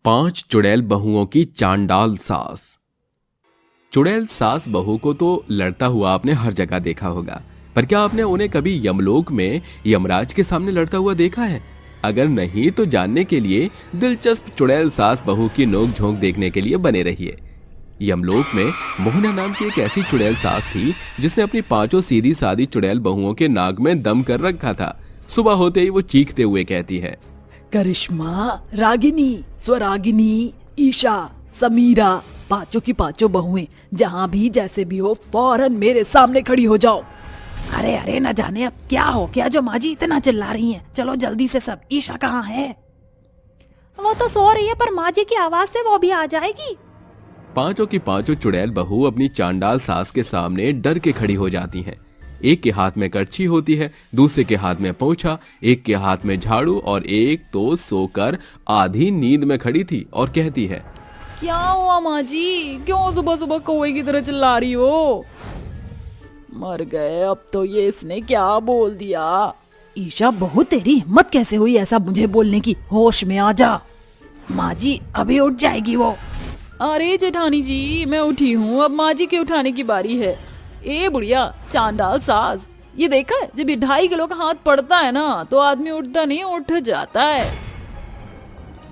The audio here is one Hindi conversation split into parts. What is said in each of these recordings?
5 चुड़ैल बहुओं की चांडाल सास। चुड़ैल सास बहू को तो लड़ता हुआ आपने हर जगह देखा होगा, पर क्या आपने उन्हें कभी यमलोक में यमराज के सामने लड़ता हुआ देखा है? अगर नहीं तो जानने के लिए दिलचस्प चुड़ैल सास बहू की नोक झोंक देखने के लिए बने रहिए। यमलोक में मोहना नाम की एक ऐसी चुड़ैल सास थी जिसने अपनी 5 सीधी सादी चुड़ैल बहुओं के नाक में दम कर रखा था। सुबह होते ही वो चीखते हुए कहती है, करिश्मा, रागिनी, स्वरागिनी, ईशा, समीरा, 5 की 5 बहुएं जहाँ भी जैसे भी हो फौरन मेरे सामने खड़ी हो जाओ। अरे अरे, न जाने अब क्या हो गया जो माँ जी इतना चिल्ला रही हैं। चलो जल्दी से सब। ईशा कहाँ है? वो तो सो रही है, पर माँ जी की आवाज से वो भी आ जाएगी। 5 की 5 चुड़ैल बहू अपनी चांडाल सास के सामने डर के खड़ी हो जाती हैं। एक के हाथ में करछी होती है, दूसरे के हाथ में पोंछा, एक के हाथ में झाड़ू और एक तो सोकर आधी नींद में खड़ी थी और कहती है, क्या हुआ माँ जी? क्यों सुबह सुबह कौवे की तरह चिल्ला रही हो? मर गए अब तो ये इसने क्या बोल दिया। ईशा बहू, तेरी हिम्मत कैसे हुई ऐसा मुझे बोलने की? होश में आ जा। माँ जी अभी उठ जाएगी वो। अरे जेठानी जी, मैं उठी हूँ, अब माँ जी के उठाने की बारी है। ए बुढ़िया चांडाल सास, ये देखा है जब ये 2.5 किलो का हाथ पड़ता है ना तो आदमी उठता नहीं, उठ जाता है।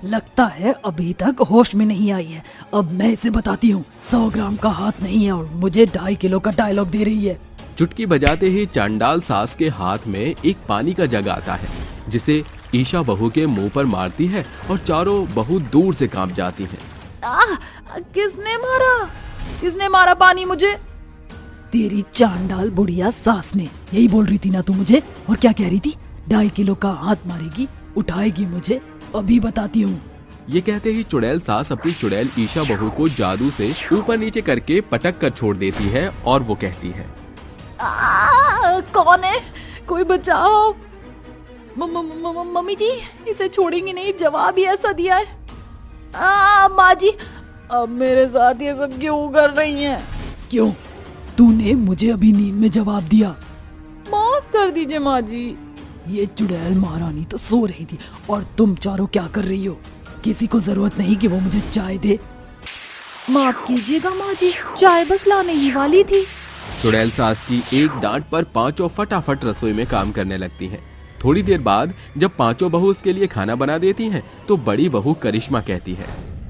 लगता है अभी तक होश में नहीं आई है। अब मैं इसे बताती हूँ, 100 ग्राम का हाथ नहीं है और मुझे 2.5 किलो का डायलॉग दे रही है। चुटकी बजाते ही चांडाल सास के हाथ में एक पानी का जग आता है, जिसे ईशा बहू के मुंह पर मारती है और चारों बहू दूर से कांप जाती हैं। किसने मारा? किसने मारा पानी मुझे? तेरी चांडाल बुढ़िया सास ने। यही बोल रही थी ना तू मुझे? और क्या कह रही थी? 2.5 किलो का हाथ मारेगी, उठाएगी मुझे, अभी बताती हूँ। ये कहते ही चुड़ैल सास अपनी चुड़ैल ईशा बहू को जादू से ऊपर नीचे करके पटक कर छोड़ देती है और वो कहती है, कौन है? कोई बचाओ। मम्मी जी, इसे छोड़ेंगे नहीं, जवाब ही ऐसा दिया है। माँ जी, अब मेरे साथ ये सब क्यों कर रही हैं? क्यों? तूने मुझे अभी नींद में जवाब दिया। माफ कर दीजिए माँ जी। ये चुड़ैल महारानी तो सो रही थी और तुम चारों क्या कर रही हो? किसी को जरूरत नहीं कि वो मुझे चाय दे। माफ कीजिएगा माँ जी, चाय बस लाने ही वाली थी। चुड़ैल सास की एक डांट पर 5 फटाफट रसोई में काम करने लगती हैं। थोड़ी देर बाद जब 5 बहू उसके लिए खाना बना देती हैं, तो बड़ी बहू करिश्मा कहती है,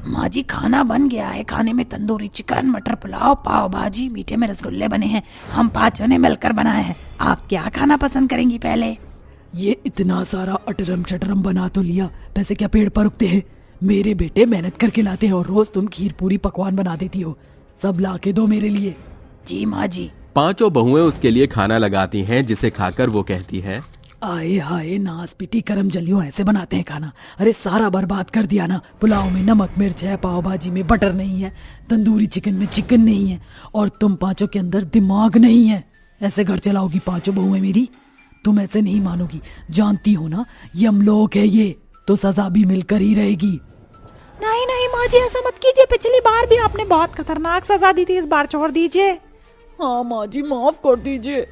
माँ जी खाना बन गया है। खाने में तंदूरी चिकन, मटर पुलाव, पाव भाजी, मीठे में रसगुल्ले बने हैं। हम 5 ने मिलकर बनाए हैं। आप क्या खाना पसंद करेंगी? पहले ये इतना सारा अटरम शटरम बना तो लिया, पैसे क्या पेड़ पर उगते हैं? मेरे बेटे मेहनत करके लाते हैं और रोज तुम खीर पूरी पकवान बना देती हो। सब ला के दो मेरे लिए। जी माँ जी। 5 बहुएं उसके लिए खाना लगाती हैं, जिसे खाकर वो कहती है, आए हाय नास पिटी करम जलियों, ऐसे बनाते हैं खाना? अरे सारा बर्बाद कर दिया ना। पुलाव में नमक मिर्च है, पाव भाजी में बटर नहीं है, तंदूरी चिकन में चिकन नहीं है, और तुम 5 के अंदर दिमाग नहीं है। ऐसे घर चलाओगी 5 बहुएं मेरी? तुम ऐसे नहीं मानोगी। जानती हो ना यमलोक है ये, तो सजा भी मिलकर ही रहेगी। नहीं नहीं माँ जी, ऐसा मत कीजिए। पिछली बार भी आपने बहुत खतरनाक सजा दी थी, इस बार छोड़ दीजिए। हाँ माँ जी, माफ कर दीजिए।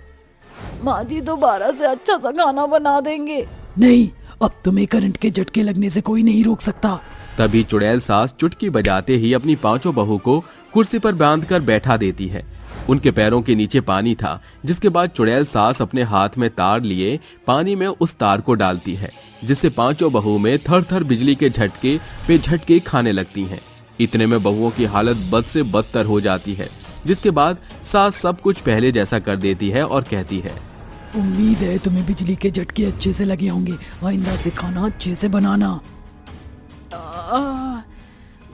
माँ जी दोबारा से अच्छा सा खाना बना देंगे। नहीं, अब तुम्हें करंट के झटके लगने से कोई नहीं रोक सकता। तभी चुड़ैल सास चुटकी बजाते ही अपनी 5 बहू को कुर्सी पर बांधकर बैठा देती है। उनके पैरों के नीचे पानी था, जिसके बाद चुड़ैल सास अपने हाथ में तार लिए पानी में उस तार को डालती है, जिससे 5 बहू में थर थर बिजली के झटके पे झटके खाने लगती हैं। इतने में बहुओं की हालत बद से बदतर हो जाती है, जिसके बाद सास सब कुछ पहले जैसा कर देती है और कहती है, उम्मीद है तुम्हें बिजली के झटके अच्छे से लगे होंगे। आइंदा से खाना अच्छे से बनाना।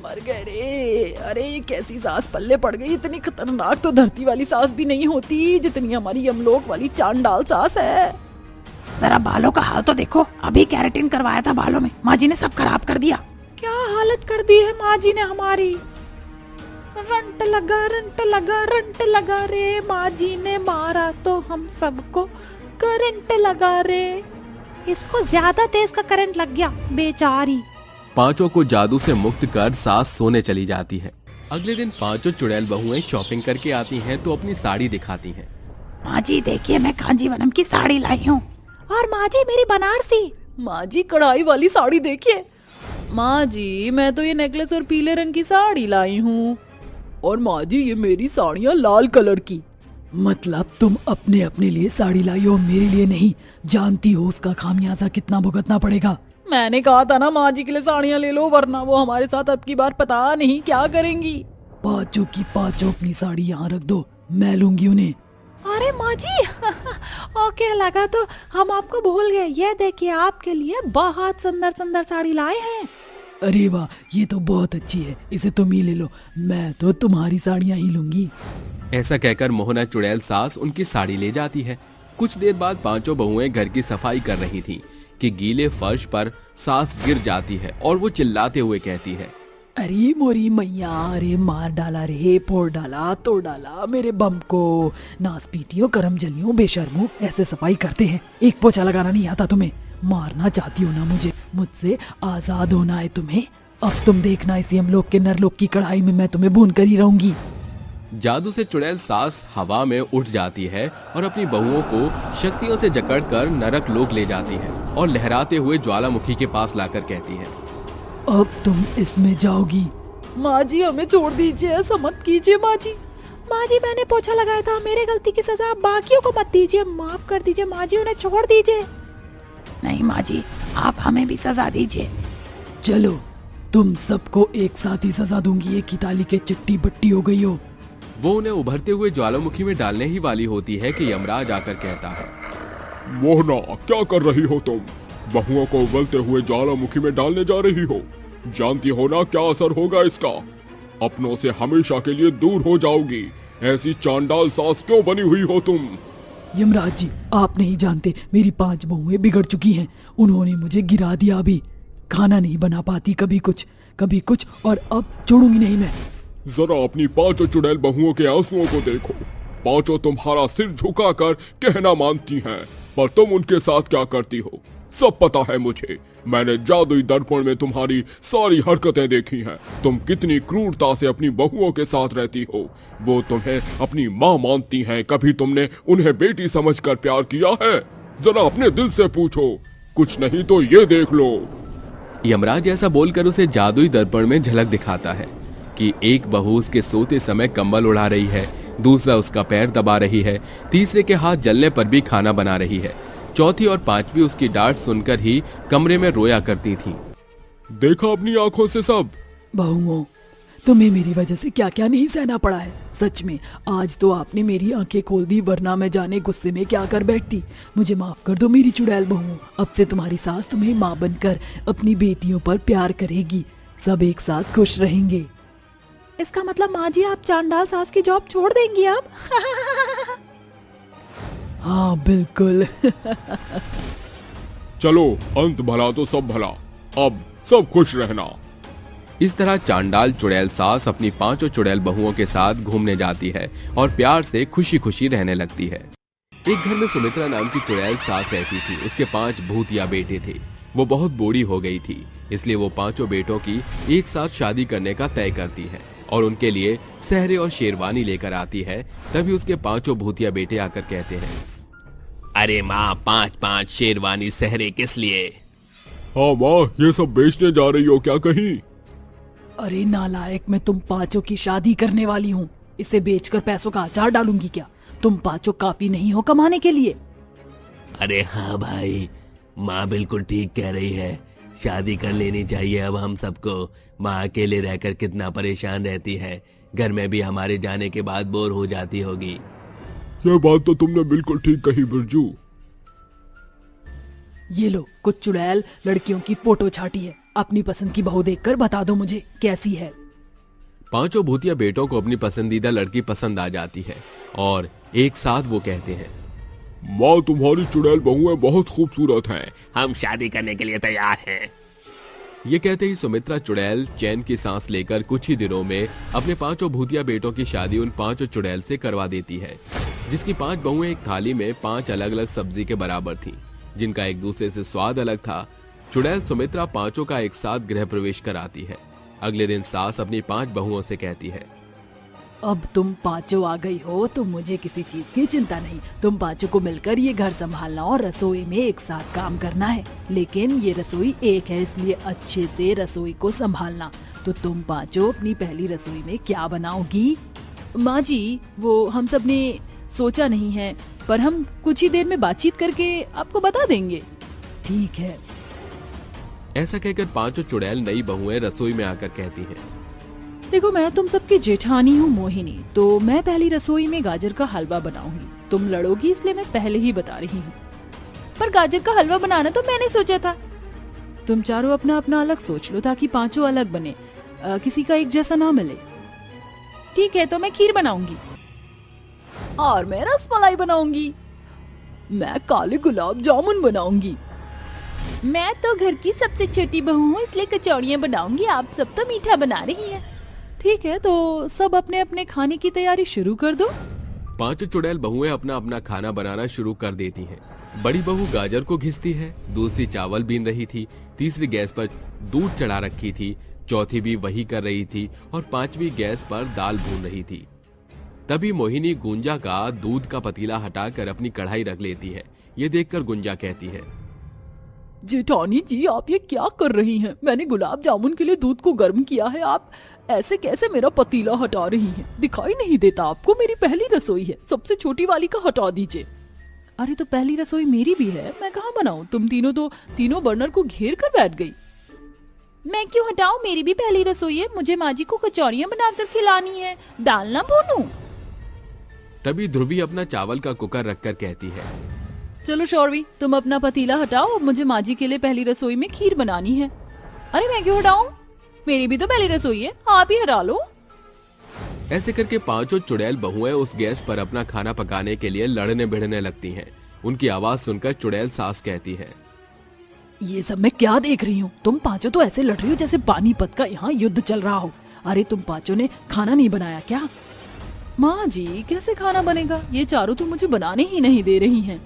मर गए रे। अरे ये कैसी सास पल्ले पड़ गई? इतनी खतरनाक तो धरती वाली सास भी नहीं होती जितनी हमारी यमलोक वाली चांडाल सास है। जरा बालों का हाल तो देखो। अभी कैरेटिन करवाया था बालों में, माँ जी ने सब खराब कर दिया। क्या हालत कर दी है माँ जी ने हमारी। रंट लगा रंट लगा रंट लगा रे, माँ जी ने मारा तो हम सबको करंट लगा रे। इसको ज्यादा तेज का करंट लग गया, बेचारी। 5 को जादू से मुक्त कर सास सोने चली जाती है। अगले दिन 5 चुड़ैल बहुएं शॉपिंग करके आती हैं तो अपनी साड़ी दिखाती हैं। माँ जी देखिए, मैं कांजीवरम की साड़ी लाई हूँ। और माँ जी मेरी बनारसी। माँ जी कढ़ाई वाली साड़ी देखिए। माँ जी मैं तो ये नेकलेस और पीले रंग की साड़ी लाई हूँ। और माँ जी ये मेरी साड़ियाँ लाल कलर की। मतलब तुम अपने अपने लिए साड़ी लाई हो, मेरे लिए नहीं। जानती हो उसका खामियाजा कितना भुगतना पड़ेगा। मैंने कहा था ना माँ जी के लिए साड़ियाँ ले लो, वरना वो हमारे साथ अब की बार पता नहीं क्या करेंगी। पाँचों की पाँचों अपनी साड़ी यहाँ रख दो, मैं लूंगी उन्हें। अरे माँ जी ओके लगा तो हम आपको भूल गए। ये देखिए आपके लिए बहुत सुंदर सुंदर साड़ी लाए हैं। अरे वाह, ये तो बहुत अच्छी है, इसे तुम ही ले लो, मैं तो तुम्हारी साड़ियाँ ही लूंगी। ऐसा कहकर मोहना चुड़ैल सास उनकी साड़ी ले जाती है। कुछ देर बाद पांचों बहुएं घर की सफाई कर रही थीं कि गीले फर्श पर सास गिर जाती है और वो चिल्लाते हुए कहती है, अरे मोरी मैया, अरे मार डाला रे, फोड़ डाला, तोड़ डाला मेरे बम को। नास पीटियों, करम जलियों, बेशर्मों, ऐसे सफाई करते हैं? एक पोछा लगाना नहीं आता तुम्हें? मारना चाहती हो ना मुझे? मुझसे आजाद होना है तुम्हें? अब तुम देखना, इसी यमलोक के नरलोक की कढ़ाई में मैं तुम्हें भून कर ही रहूंगी। जादू से चुड़ैल सास हवा में उठ जाती है और अपनी बहुओं को शक्तियों से जकड़कर नरक लोक ले जाती है और लहराते हुए ज्वालामुखी के पास लाकर कहती है, अब तुम इसमें जाओगी। माँ जी हमें छोड़ दीजिए, ऐसा मत कीजिए माँ जी। माँ जी मैंने पोछा लगाया था, मेरे गलती की सजा आप बाकियों को मत दीजिए, माफ कर दीजिए माँ जी, उन्हें छोड़ दीजिए। नहीं माँ जी, आप हमें भी सजा दीजिए। चलो तुम सबको एक साथ ही सजा दूंगी, एक ही ताली के चिट्टी बट्टी हो गई हो। वो उन्हें उभरते हुए ज्वालामुखी में डालने ही वाली होती है कि यमराज आकर कहता है, मोहना क्या कर रही हो तुम? बहुओं को उबलते हुए ज्वालामुखी में डालने जा रही हो। जानती हो ना क्या असर होगा इसका? अपनों से हमेशा के लिए दूर हो जाओगी। ऐसी चांडाल सास क्यों बनी हुई हो तुम? यमराज जी, आप नहीं जानते, मेरी 5 बहुएं बिगड़ चुकी हैं। उन्होंने मुझे गिरा दिया भी। खाना नहीं बना पाती, कभी कुछ, और अब छोड़ूंगी नहीं मैं। जरा अपनी 5 चुड़ैल बहुओं के आंसुओं को देखो। 5 तुम्हारा सिर झुकाकर कहना मानती हैं, पर तुम उनके साथ क्या करती हो सब पता है मुझे। मैंने जादुई दर्पण में तुम्हारी सारी हरकतें देखी हैं। तुम कितनी क्रूरता से अपनी बहुओं के साथ रहती हो। वो तुम्हें अपनी माँ मानती हैं, कभी तुमने उन्हें बेटी समझकर प्यार किया है? जरा अपने दिल से पूछो, कुछ नहीं तो ये देख लो। यमराज ऐसा बोलकर उसे जादुई दर्पण में झलक दिखाता है कि एक बहू उसके सोते समय कंबल उड़ा रही है, दूसरा उसका पैर दबा रही है, तीसरे के हाथ जलने पर भी खाना बना रही है, चौथी और पांचवी उसकी डांट सुनकर ही कमरे में रोया करती थी। देखा अपनी आंखों से सब? बहुओं, तुम्हें मेरी वजह से क्या क्या नहीं सहना पड़ा है। सच में आज तो आपने मेरी आंखें खोल दी, वरना मैं जाने गुस्से में क्या कर बैठती। मुझे माफ कर दो मेरी चुड़ैल बहुओं। अब से तुम्हारी सास तुम्हें माँ बनकर अपनी बेटियों पर प्यार करेगी। सब एक साथ खुश रहेंगे। इसका मतलब माँ जी आप चांडाल सास की जॉब छोड़ देंगी अब? हाँ बिल्कुल। चलो, अंत भला तो सब भला। अब सब खुश रहना। इस तरह चांडाल चुड़ैल सास अपनी 5 चुड़ैल बहुओं के साथ घूमने जाती है और प्यार से खुशी खुशी रहने लगती है। एक घर में सुमित्रा नाम की चुड़ैल साथ रहती थी। उसके 5 भूतिया बेटे थे। वो बहुत बूढ़ी हो गई थी, इसलिए वो 5 बेटों की एक साथ शादी करने का तय करती है और उनके लिए सहरे और शेरवानी लेकर आती है। तभी उसके 5 भूतिया बेटे आकर कहते हैं, अरे माँ, 5-5 शेरवानी सहरे किस लिए? हाँ माँ, ये सब बेचने जा रही हो क्या कहीं? अरे नालायक, मैं तुम 5 की शादी करने वाली हूँ। इसे बेचकर पैसों का अचार डालूंगी क्या? तुम 5 काफी नहीं हो कमाने के लिए? अरे हाँ भाई, माँ बिल्कुल ठीक कह रही है। शादी कर लेनी चाहिए अब हम सबको। माँ अकेले रहकर कितना परेशान रहती है। घर में भी हमारे जाने के बाद बोर हो जाती होगी। ये बात तो तुमने बिल्कुल ठीक कही बिरजू। ये लो, कुछ चुड़ैल लड़कियों की फोटो छाटी है। अपनी पसंद की बहू देखकर बता दो मुझे कैसी है। 5 भूतिया बेटों को अपनी पसंदीदा लड़की पसंद आ जाती है और एक साथ वो कहते हैं, माँ तुम्हारी चुड़ैल बहुएं बहुत खूबसूरत हैं। हम शादी करने के लिए तैयार हैं। ये कहते ही सुमित्रा चुड़ैल चैन की सांस लेकर कुछ ही दिनों में अपने 5 भूतिया बेटों की शादी उन 5 चुड़ैल से करवा देती है, जिसकी 5 बहुएं एक थाली में 5 अलग अलग सब्जी के बराबर थीं, जिनका एक दूसरे से स्वाद अलग था। चुड़ैल सुमित्रा 5 का एक साथ गृह प्रवेश कराती है। अगले दिन सास अपनी 5 बहुओं से कहती है, अब तुम पांचों आ गई हो तो मुझे किसी चीज की चिंता नहीं। तुम पांचों को मिलकर ये घर संभालना और रसोई में एक साथ काम करना है। लेकिन ये रसोई एक है, इसलिए अच्छे से रसोई को संभालना। तो तुम पांचों अपनी पहली रसोई में क्या बनाओगी? माँ जी, वो हम सब ने सोचा नहीं है, पर हम कुछ ही देर में बातचीत करके आपको बता देंगे। ठीक है। ऐसा कहकर पांचों चुड़ैल नई बहुएं रसोई में आकर कहती हैं, देखो, मैं तुम सबकी जेठानी हूँ मोहिनी, तो मैं पहली रसोई में गाजर का हलवा बनाऊंगी। तुम लड़ोगी इसलिए मैं पहले ही बता रही हूँ। पर गाजर का हलवा बनाना तो मैंने सोचा था। तुम चारों अपना अपना अलग सोच लो ताकि पांचों अलग बने, किसी का एक जैसा ना मिले। ठीक है, तो मैं खीर बनाऊंगी। और मैं रसमलाई बनाऊंगी। मैं काले गुलाब जामुन बनाऊंगी। मैं तो घर की सबसे छोटी बहू हूँ, इसलिए कचौड़ियाँ बनाऊंगी। आप सब तो मीठा बना रही हैं। ठीक है, तो सब अपने अपने खाने की तैयारी शुरू कर दो। पांचों चुड़ैल बहुएं अपना अपना खाना बनाना शुरू कर देती हैं। बड़ी बहू गाजर को घिसती है, दूसरी चावल बीन रही थी, तीसरी गैस पर दूध चढ़ा रखी थी, चौथी भी वही कर रही थी और पांचवी गैस पर दाल भून रही थी। तभी मोहिनी गुंजा का दूध का पतीला हटाकर अपनी कढ़ाई रख लेती है। ये देखकर गुंजा कहती है, जेठानी जी, आप ये क्या कर रही हैं? मैंने गुलाब जामुन के लिए दूध को गर्म किया है, आप ऐसे कैसे मेरा पतीला हटा रही हैं? दिखाई नहीं देता आपको? मेरी पहली रसोई है, सबसे छोटी वाली का हटा दीजिए। अरे तो पहली रसोई मेरी भी है, मैं कहाँ बनाऊं? तुम तीनों तो तीनों बर्नर को घेर कर बैठ गई। मैं क्यों हटाऊं? मेरी भी पहली रसोई है। मुझे माँ जी को कचौड़ियाँ बनाकर खिलानी है, दाल ना भूनूं। तभी ध्रुवी अपना चावल का कुकर रखकर कहती है, चलो शौरवी, तुम अपना पतीला हटाओ, अब मुझे माँ जी के लिए पहली रसोई में खीर बनानी है। अरे मैं क्यों हटाऊं? मेरी भी तो पहली रसोई है, आप ही हटा लो। ऐसे करके पांचों चुड़ैल बहुएं उस गैस पर अपना खाना पकाने के लिए लड़ने भिड़ने लगती हैं। उनकी आवाज सुनकर चुड़ैल सास कहती है, ये सब मैं क्या देख रही हूँ? तुम पांचों तो ऐसे लड़ रही हो जैसे पानीपत का यहाँ युद्ध चल रहा हो। अरे तुम पांचों ने खाना नहीं बनाया क्या? माँ जी, कैसे खाना बनेगा? ये चारों तो मुझे बनाने ही नहीं दे रही हैं।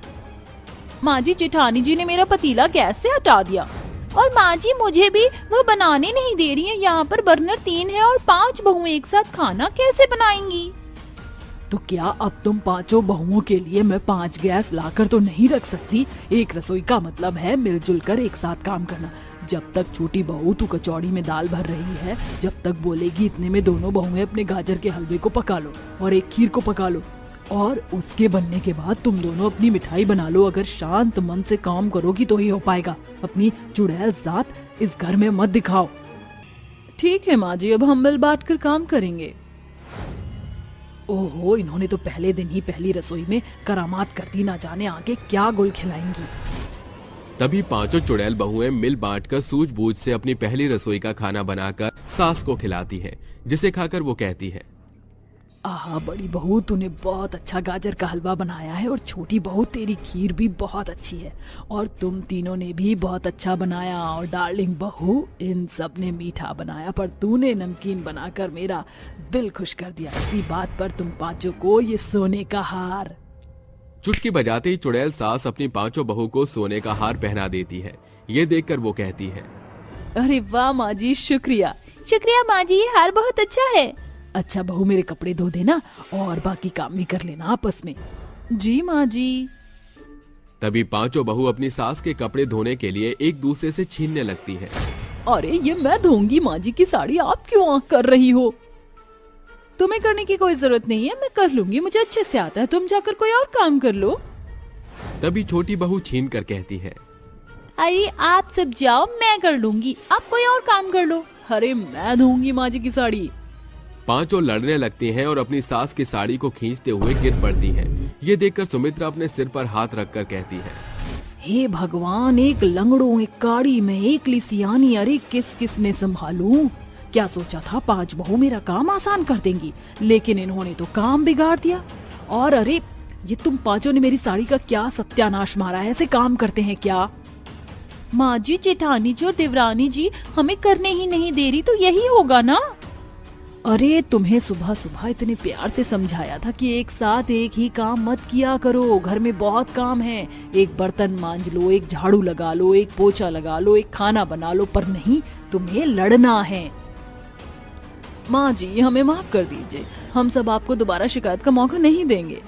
माँ जी, जेठानी जी ने मेरा पतीला गैस से हटा दिया, और माँ जी मुझे भी वो बनाने नहीं दे रही है। यहाँ पर बर्नर 3 है और 5 बहुएं एक साथ खाना कैसे बनाएंगी? तो क्या अब तुम पांचों बहुओं के लिए मैं 5 गैस लाकर तो नहीं रख सकती? एक रसोई का मतलब है मिलजुल कर एक साथ काम करना। जब तक छोटी बहू तू कचौड़ी में दाल भर रही है, जब तक बोलेगी इतने में दोनों बहुएं अपने गाजर के हलवे को पका लो और एक खीर को पका लो, और उसके बनने के बाद तुम दोनों अपनी मिठाई बना लो। अगर शांत मन से काम करोगी तो ही हो पाएगा। अपनी चुड़ैल जात इस घर में मत दिखाओ। ठीक है माँ जी, अब हम मिल बांट कर काम करेंगे। ओहो, इन्होंने तो पहले दिन ही पहली रसोई में करामात कर दी, ना जाने आगे क्या गुल खिलाएंगी। तभी पांचों चुड़ैल बहुएं मिल बांटकर सूझबूझ से अपनी पहली रसोई का खाना बनाकर सास को खिलाती है, जिसे खाकर वो कहती है, आहा बड़ी बहू, तूने बहुत अच्छा गाजर का हलवा बनाया है, और छोटी बहू तेरी खीर भी बहुत अच्छी है, और तुम तीनों ने भी बहुत अच्छा बनाया, और डार्लिंग बहू इन सब ने मीठा बनाया, पर तूने नमकीन बनाकर मेरा दिल खुश कर दिया। इसी बात पर तुम पांचों को ये सोने का हार। चुटकी बजाते ही चुड़ैल सास अपनी पांचों बहू को सोने का हार पहना देती है। ये देखकर वो कहती है, अरे वाह माँ जी, शुक्रिया शुक्रिया माँ जी, ये हार बहुत अच्छा है। अच्छा बहू, मेरे कपड़े धो देना और बाकी काम भी कर लेना आपस में। जी माँ जी। तभी पांचों बहू अपनी सास के कपड़े धोने के लिए एक दूसरे से छीनने लगती है। अरे ये मैं धोऊंगी, माँ जी की साड़ी आप क्यों आंख कर रही हो? तुम्हें करने की कोई जरूरत नहीं है, मैं कर लूंगी, मुझे अच्छे से आता है, तुम जाकर कोई और काम कर लो। तभी छोटी बहू छीन कर कहती है, अरे आप सब जाओ, मैं कर लूंगी, आप कोई और काम कर लो। अरे मैं धोऊंगी माँ जी की साड़ी। पांचों लड़ने लगती हैं और अपनी सास की साड़ी को खींचते हुए गिर पड़ती हैं। ये देखकर सुमित्रा अपने सिर पर हाथ रखकर कहती है, हे भगवान, एक लंगड़ों, एक काड़ी में, एक लिसियानी, अरे किस किस ने संभालूं? क्या सोचा था 5 बहू मेरा काम आसान कर देंगी, लेकिन इन्होंने तो काम बिगाड़ दिया। और अरे ये तुम पांचों ने मेरी साड़ी का क्या सत्यानाश मारा है, ऐसे काम करते हैं क्या? माँ जी, जेठानी जी और देवरानी जी हमें करने ही नहीं दे रही, तो यही होगा ना। अरे तुम्हें सुबह सुबह इतने प्यार से समझाया था कि एक साथ एक ही काम मत किया करो, घर में बहुत काम है, एक बर्तन मांज लो, एक झाड़ू लगा लो, एक पोछा लगा लो, एक खाना बना लो, पर नहीं, तुम्हें लड़ना है। माँ जी हमें माफ कर दीजिए, हम सब आपको दोबारा शिकायत का मौका नहीं देंगे।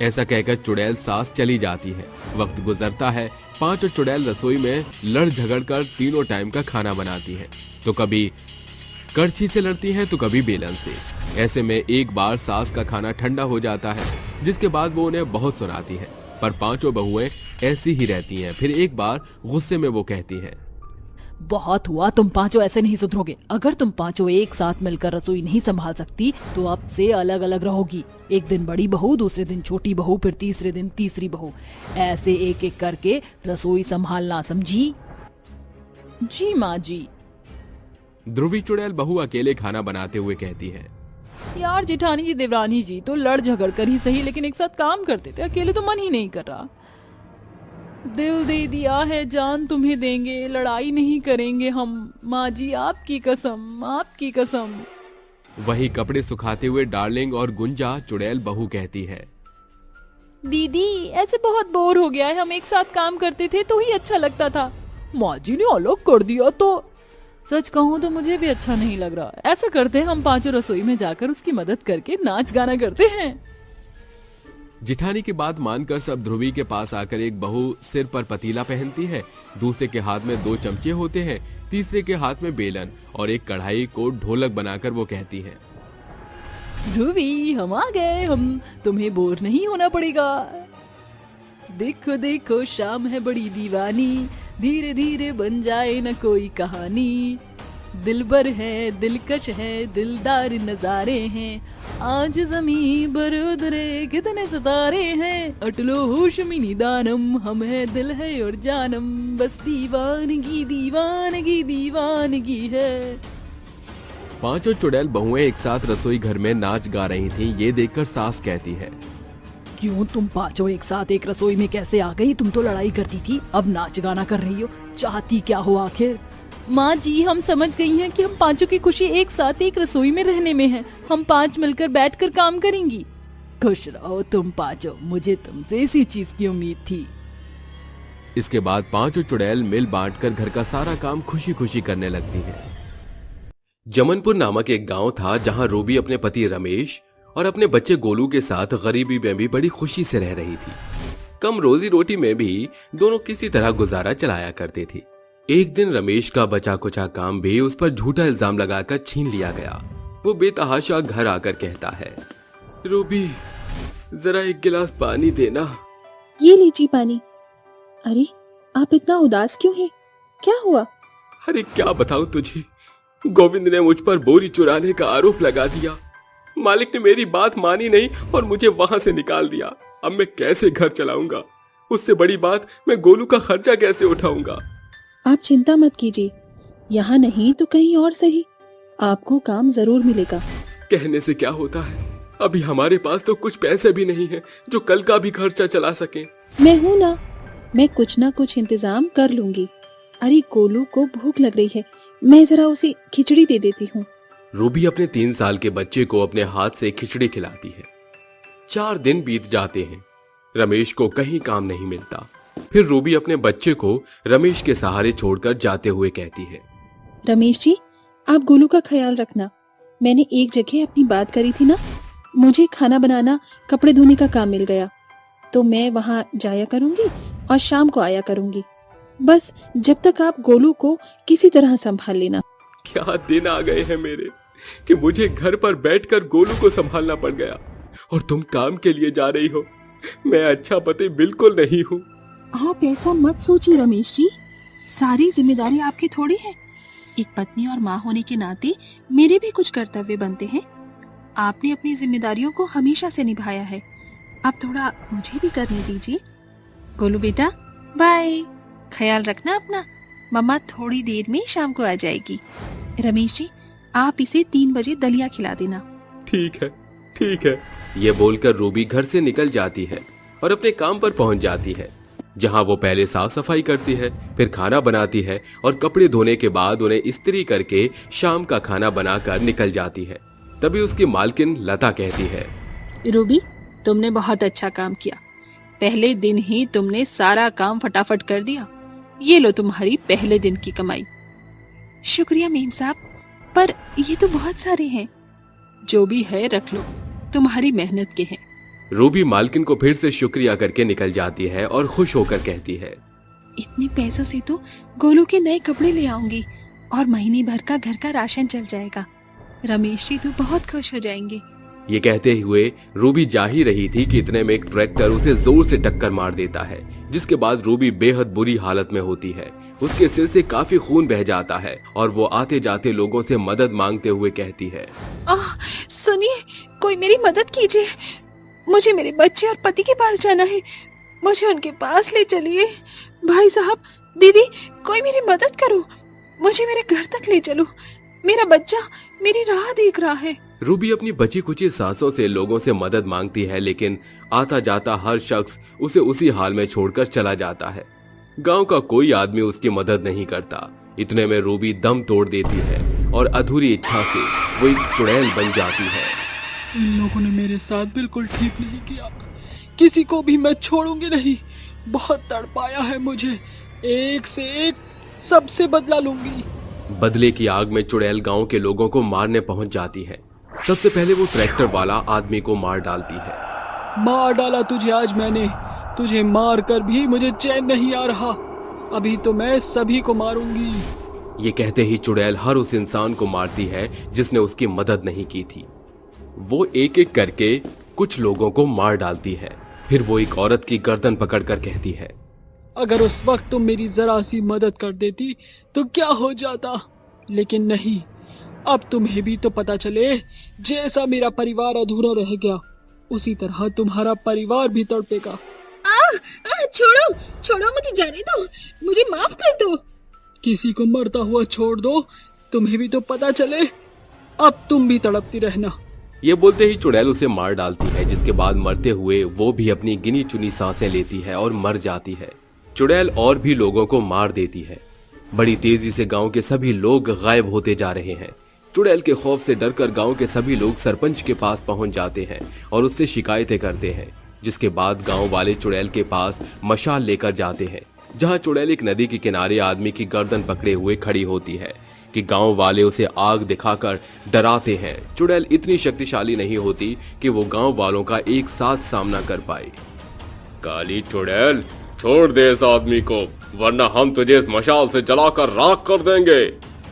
ऐसा कहकर चुड़ैल सास चली जाती है। वक्त गुजरता है, पांचों चुड़ैल रसोई में लड़ झगड़ कर तीनों टाइम का खाना बनाती है। तो कभी करछी से लड़ती हैं तो कभी बेलन से। ऐसे में एक बार सास का खाना ठंडा हो जाता है, जिसके बाद वो उन्हें बहुत सुनाती है, पर पांचों बहुएं ऐसी ही रहती हैं। फिर एक बार गुस्से में वो कहती हैं, बहुत हुआ, तुम पांचों ऐसे नहीं सुधरोगे। अगर तुम पांचों एक साथ मिलकर रसोई नहीं संभाल सकती तो अब से अलग अलग रहोगी। एक दिन बड़ी बहू, दूसरे दिन छोटी बहू, फिर तीसरे दिन तीसरी बहू, ऐसे एक एक करके रसोई संभालना, समझी? जी माँ जी। ध्रुवी चुड़ैल बहू अकेले खाना बनाते हुए कहती है, यार जेठानी जी, देवरानी जी तो लड़ झगड़ कर ही सही, लेकिन एक साथ काम करते थे, अकेले तो मन ही नहीं कर रहा। दिल दे दिया है, जान तुम्हें देंगे, लड़ाई नहीं करेंगे हम। माँ जी आपकी कसम, आपकी कसम। वही कपड़े सुखाते हुए डार्लिंग और गुंजा चुड़ैल बहू कहती है, दीदी ऐसे बहुत बोर हो गया है, हम एक साथ काम करते थे तो ही अच्छा लगता था, माँ जी ने अलग कर दिया तो सच कहूँ तो मुझे भी अच्छा नहीं लग रहा। ऐसा करते हैं, हम पांचों रसोई में जाकर उसकी मदद करके नाच गाना करते हैं। जिठानी की बात मानकर सब ध्रुवी के पास आकर एक बहू सिर पर पतीला पहनती है, दूसरे के हाथ में 2 चमचे होते हैं, तीसरे के हाथ में बेलन और एक कढ़ाई को ढोलक बनाकर वो कहती है, ध्रुवी हम आ गए, हम तुम्हें बोर नहीं होना पड़ेगा। देखो देखो शाम है बड़ी दीवानी, धीरे धीरे बन जाए न कोई कहानी। दिलबर है, दिलकश है, दिलदार नजारे हैं, आज जमीन पर उतरे कितने सितारे हैं। अटलो होश में निदानम, हम है दिल है और जानम, बस दीवानगी दीवानगी दीवानगी है। पांचों चुड़ैल बहुएं एक साथ रसोई घर में नाच गा रही थीं। ये देखकर सास कहती है, क्यों तुम पांचों एक साथ एक रसोई में कैसे आ गई? तुम तो लड़ाई करती थी, अब नाच गाना कर रही हो, चाहती क्या हो आखिर? माँ जी हम समझ गई हैं कि हम पांचों की खुशी एक साथ एक रसोई में रहने में है, हम 5 मिलकर बैठकर काम करेंगी। खुश रहो तुम पांचों, मुझे तुमसे इसी चीज की उम्मीद थी। इसके बाद पांचों चुड़ैल मिल बांटकर घर का सारा काम खुशी खुशी करने लगती हैं। जमनपुर नामक एक गांव था जहां रूबी अपने पति रमेश और अपने बच्चे गोलू के साथ गरीबी में भी बड़ी खुशी से रह रही थी। कम रोजी रोटी में भी दोनों किसी तरह गुजारा चलाया करते थे। एक दिन रमेश का बचा कुचा काम भी उस पर झूठा इल्जाम लगाकर छीन लिया गया। वो बेतहाशा घर आकर कहता है, रूबी जरा एक गिलास पानी देना। ये लीजिए पानी। अरे आप इतना उदास क्यों हैं? क्या हुआ? अरे क्या बताऊं तुझे, गोविंद ने मुझ पर बोरी चुराने का आरोप लगा दिया। मालिक ने मेरी बात मानी नहीं और मुझे वहां से निकाल दिया। अब मैं कैसे घर चलाऊंगा? उससे बड़ी बात, मैं गोलू का खर्चा कैसे उठाऊंगा? आप चिंता मत कीजिए, यहाँ नहीं तो कहीं और सही, आपको काम जरूर मिलेगा। कहने से क्या होता है, अभी हमारे पास तो कुछ पैसे भी नहीं है जो कल का भी खर्चा चला सके। मैं हूँ ना, मैं कुछ ना कुछ इंतजाम कर लूंगी। अरे गोलू को भूख लग रही है, मैं जरा उसे खिचड़ी दे देती हूँ। रूबी अपने 3 साल के बच्चे को अपने हाथ से खिचड़ी खिलाती है। 4 दिन बीत जाते हैं, रमेश को कहीं काम नहीं मिलता। फिर रूबी अपने बच्चे को रमेश के सहारे छोड़कर जाते हुए कहती है, रमेश जी आप गोलू का ख्याल रखना। मैंने एक जगह अपनी बात करी थी ना, मुझे खाना बनाना, कपड़े धोने का काम मिल गया, तो मैं वहाँ जाया करूंगी और शाम को आया करूंगी। बस जब तक आप गोलू को किसी तरह संभाल लेना। क्या दिन आ गए हैं मेरे कि मुझे घर पर बैठकर गोलू को संभालना पड़ गया और तुम काम के लिए जा रही हो। मैं अच्छा पति बिल्कुल नहीं हूँ। आप ऐसा मत सोचिए रमेश जी, सारी जिम्मेदारी आपकी थोड़ी है। एक पत्नी और माँ होने के नाते मेरे भी कुछ कर्तव्य बनते हैं। आपने अपनी जिम्मेदारियों को हमेशा से निभाया है, अब थोड़ा मुझे भी करने दीजिए। गोलू बेटा बाय, ख्याल रखना अपना। मम्मा थोड़ी देर में शाम को आ जाएगी। रमेश जी आप इसे 3 बजे दलिया खिला देना। ठीक है, ठीक है। ये बोलकर रूबी घर से निकल जाती है और अपने काम पर पहुंच जाती है, जहां वो पहले साफ सफाई करती है, फिर खाना बनाती है और कपड़े धोने के बाद उन्हें इस्त्री करके शाम का खाना बनाकर निकल जाती है। तभी उसकी मालकिन लता कहती है, रूबी तुमने बहुत अच्छा काम किया, पहले दिन ही तुमने सारा काम फटाफट कर दिया। ये लो तुम्हारी पहले दिन की कमाई। शुक्रिया मेम साहब, पर ये तो बहुत सारे हैं। जो भी है रख लो, तुम्हारी मेहनत के हैं। रूबी मालकिन को फिर से शुक्रिया करके निकल जाती है और खुश होकर कहती है, इतने पैसों से तो गोलू के नए कपड़े ले आऊंगी और महीने भर का घर का राशन चल जाएगा। रमेश जी तो बहुत खुश हो जाएंगे। ये कहते हुए रूबी जा ही रही थी कि इतने में एक ट्रैक्टर उसे जोर से टक्कर मार देता है, जिसके बाद रूबी बेहद बुरी हालत में होती है। उसके सिर से काफी खून बह जाता है और वो आते जाते लोगों से मदद मांगते हुए कहती है, सुनिए, कोई मेरी मदद कीजिए। मुझे मेरे बच्चे और पति के पास जाना है, मुझे उनके पास ले चलिए। भाई साहब, दीदी, कोई मेरी मदद करो, मुझे मेरे घर तक ले चलो। मेरा बच्चा मेरी राह देख रहा है। रूबी अपनी बची कुची सांसों से लोगों से मदद मांगती है, लेकिन आता जाता हर शख्स उसे उसी हाल में छोड़कर चला जाता है। गांव का कोई आदमी उसकी मदद नहीं करता। इतने में रूबी दम तोड़ देती है और अधूरी इच्छा से वो एक चुड़ैल बन जाती है। इन लोगों ने मेरे साथ बिल्कुल ठीक नहीं किया, किसी को भी मैं छोड़ूंगी नहीं। बहुत तड़पाया है मुझे, एक से एक सबसे बदला लूंगी। बदले की आग में चुड़ैल गांव के लोगों को मारने पहुंच जाती है। सबसे पहले वो ट्रैक्टर वाला आदमी को मार डालती है। मार डाला तुझे आज मैंने, तुझे मार कर भी मुझे चैन नहीं आ रहा। अभी तो मैं सभी को मारूंगी। ये कहते ही चुड़ैल हर उस इंसान को मारती है जिसने उसकी मदद नहीं की थी। वो एक एक करके कुछ लोगों को मार डालती है। फिर वो एक औरत की गर्दन पकड़कर कहती है, अगर उस वक्त तुम मेरी जरा सी मदद कर देती तो क्या हो जाता, लेकिन नहीं। अब तुम्हें भी तो पता चले, जैसा मेरा परिवार अधूरा रह गया, उसी तरह तुम्हारा परिवार भी तड़पेगा। छोड़ो छोड़ो, मुझे जाने दो, मुझे माफ कर दो। किसी को मरता हुआ छोड़ दो, तुम्हें भी तो पता चले। अब तुम भी तड़पती रहना। ये बोलते ही चुड़ैल उसे मार डालती है, जिसके बाद मरते हुए वो भी अपनी गिनी चुनी सांसें लेती है और मर जाती है। चुड़ैल और भी लोगों को मार देती है। बड़ी तेजी से गांव के सभी लोग गायब होते जा रहे हैं। चुड़ैल के खौफ से डरकर गांव के सभी लोग सरपंच के पास पहुंच जाते हैं और उससे शिकायतें करते हैं, जिसके बाद गांव वाले चुड़ैल के पास मशाल लेकर जाते हैं, जहां चुड़ैल एक नदी के किनारे आदमी की गर्दन पकड़े हुए खड़ी होती है कि गांव वाले उसे आग दिखाकर डराते हैं। चुड़ैल इतनी शक्तिशाली नहीं होती कि वो गांव वालों का एक साथ सामना कर पाए। काली चुड़ैल, छोड़ दे इस आदमी को, वरना हम तुझे इस मशाल से जलाकर राख कर देंगे।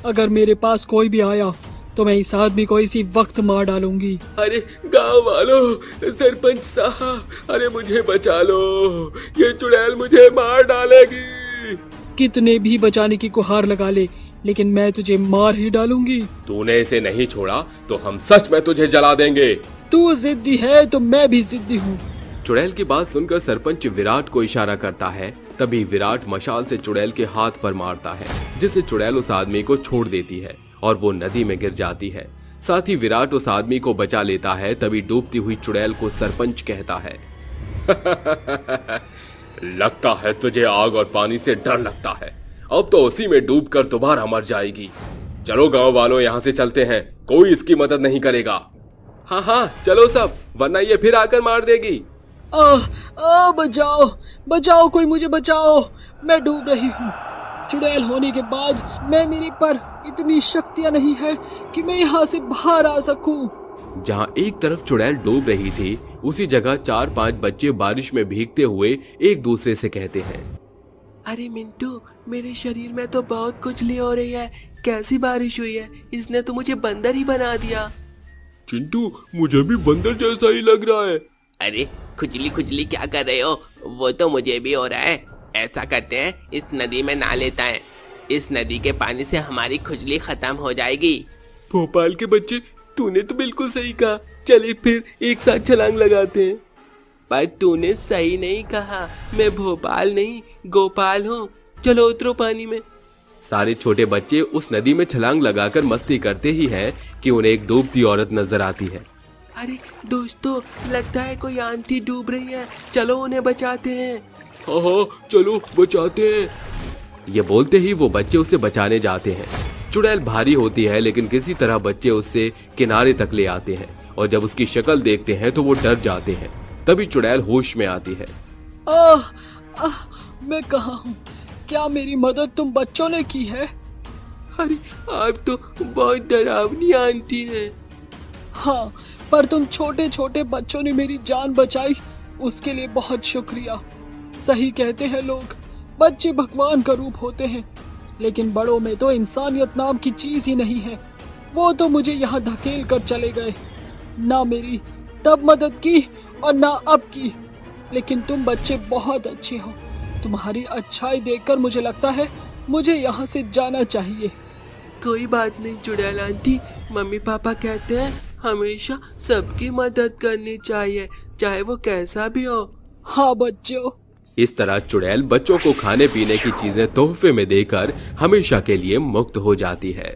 अगर मेरे पास कोई भी आया तो मैं इस आदमी को इसी वक्त मार डालूंगी। अरे गांव वालों, सरपंच साहब, अरे मुझे बचा लो, ये चुड़ैल मुझे मार डालेगी। कितने भी बचाने की गुहार लगा ले, लेकिन मैं तुझे मार ही डालूंगी। तूने इसे नहीं छोड़ा तो हम सच में तुझे जला देंगे। तू जिद्दी है तो मैं भी जिद्दी हूँ। चुड़ैल की बात सुनकर सरपंच विराट को इशारा करता है। तभी विराट मशाल से चुड़ैल के हाथ पर मारता है, जिससे चुड़ैल उस आदमी को छोड़ देती है और वो नदी में गिर जाती है। साथ ही विराट उस आदमी को बचा लेता है। तभी डूबती हुई चुड़ैल को सरपंच कहता है, लगता है तुझे आग और पानी से डर लगता है, अब तो उसी में डूबकर दोबारा मर जाएगी। चलो गांव वालों, यहाँ से चलते हैं, कोई इसकी मदद नहीं करेगा। हाँ हाँ चलो सब, वरना ये फिर आकर मार देगी। बचाओ बचाओ, कोई मुझे बचाओ, मैं डूब रही हूँ। चुड़ैल होने के बाद मेरे पर इतनी शक्तियाँ नहीं है कि मैं यहाँ से बाहर आ सकूं। जहाँ एक तरफ चुड़ैल डूब रही थी, उसी जगह 4-5 बच्चे बारिश में भीगते हुए एक दूसरे से कहते हैं, अरे मिंटू, मेरे शरीर में तो बहुत खुजली हो रही है। कैसी बारिश हुई है, इसने तो मुझे बंदर ही बना दिया। चिंटू, मुझे भी बंदर जैसा ही लग रहा है। अरे खुजली खुजली क्या कर रहे हो, वो तो मुझे भी हो रहा है। ऐसा करते हैं, इस नदी में नहा लेता है, इस नदी के पानी से हमारी खुजली खत्म हो जाएगी। भोपाल के बच्चे, तूने तो बिल्कुल सही कहा, चलिए फिर एक साथ छलांग लगाते हैं। पर तूने सही नहीं कहा, मैं भोपाल नहीं गोपाल हूँ। चलो उतरो पानी में। सारे छोटे बच्चे उस नदी में छलांग लगाकर मस्ती करते ही हैं कि उन्हें एक डूबती औरत नजर आती है। अरे दोस्तों, लगता है कोई आंटी डूब रही है, चलो उन्हें बचाते हैं। हाँ चलो बचाते हैं। ये बोलते ही वो बच्चे उसे बचाने जाते हैं। चुड़ैल भारी होती है, लेकिन किसी तरह बच्चे उससे किनारे तक ले आते हैं और जब उसकी शक्ल देखते हैं तो वो डर जाते हैं। तभी चुड़ैल होश में आती है। मैं कहाँ हूँ? क्या मेरी मदद तुम बच्चों ने की है? अरे आप तो बहुत डरावनी आंटी हैं। हाँ, पर तुम छोटे छोटे बच्चों ने मेरी जान बचाई, उसके लिए बहुत शुक्रिया। सही कहते हैं लोग, बच्चे भगवान का रूप होते हैं, लेकिन बड़ों में तो इंसानियत नाम की चीज ही नहीं है। वो तो मुझे यहाँ धकेल कर चले गए, ना मेरी तब मदद की और ना अब की। लेकिन तुम बच्चे बहुत अच्छे हो, तुम्हारी अच्छाई देखकर मुझे लगता है मुझे यहाँ से जाना चाहिए। कोई बात नहीं चुड़ैल आंटी, मम्मी पापा कहते हैं हमेशा सबकी मदद करनी चाहिए, चाहे वो कैसा भी हो। हाँ बच्चों। इस तरह चुड़ैल बच्चों को खाने पीने की चीजें तोहफे में देकर हमेशा के लिए मुक्त हो जाती है।